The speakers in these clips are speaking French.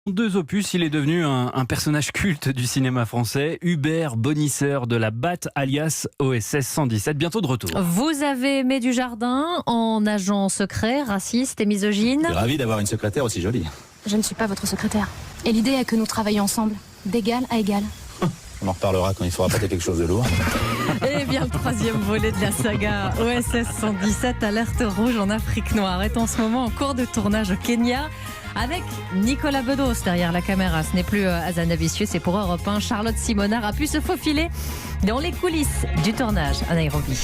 Deux opus, il est devenu un personnage culte du cinéma français, Hubert Bonisseur de la Batte alias OSS 117, bientôt de retour. Vous avez aimé Dujardin en agent secret, raciste et misogyne. Je suis ravi d'avoir une secrétaire aussi jolie. Je ne suis pas votre secrétaire. Et l'idée est que nous travaillions ensemble, d'égal à égal. On en reparlera quand il faudra porter quelque chose de lourd. Et bien le troisième volet de la saga OSS 117, alerte rouge en Afrique noire, est en ce moment en cours de tournage au Kenya. Avec Nicolas Bedos derrière la caméra. Ce n'est plus Azanavicieux, c'est pour Europe 1. Charlotte Simonard a pu se faufiler dans les coulisses du tournage à Nairobi.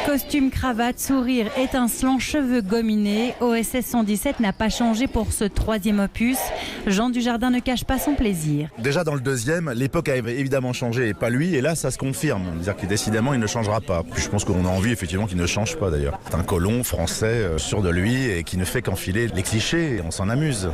Costume, cravate, sourire étincelant, cheveux gominés, OSS 117 n'a pas changé pour ce troisième opus. Jean Dujardin ne cache pas son plaisir. Déjà dans le deuxième, l'époque a évidemment changé et pas lui, et là ça se confirme. C'est-à-dire que décidément il ne changera pas. Puis je pense qu'on a envie effectivement qu'il ne change pas d'ailleurs. C'est un colon français sûr de lui et qui ne fait qu'enfiler les clichés, on s'en amuse.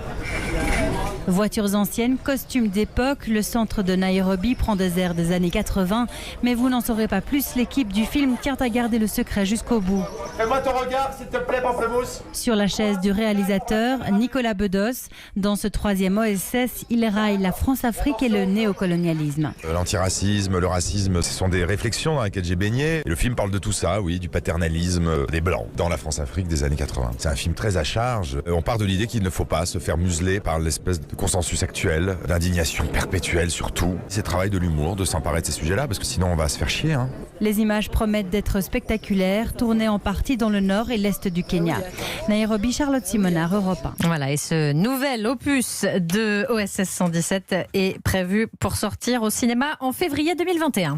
Voitures anciennes, costumes d'époque, le centre de Nairobi prend des airs des années 80, mais vous n'en saurez pas plus, l'équipe du film tient à garder le secret jusqu'au bout. Fais-moi ton regard, s'il te plaît, Pamplemousse. Sur la chaise du réalisateur, Nicolas Bedos, dans ce troisième OSS, il raille la France-Afrique et le néocolonialisme. L'antiracisme, le racisme, ce sont des réflexions dans lesquelles j'ai baigné. Et le film parle de tout ça, oui, du paternalisme des Blancs dans la France-Afrique des années 80. C'est un film très à charge. On part de l'idée qu'il ne faut pas se faire museler par l'espèce de consensus actuel, d'indignation perpétuelle surtout. C'est travail de l'humour de s'emparer de ces sujets-là, parce que sinon on va se faire chier. Les images promettent d'être spectaculaires, tournées en partie dans le nord et l'est du Kenya. Nairobi, Charlotte Simonard, Europe 1. Voilà, et ce nouvel opus de OSS 117 est prévu pour sortir au cinéma en février 2021.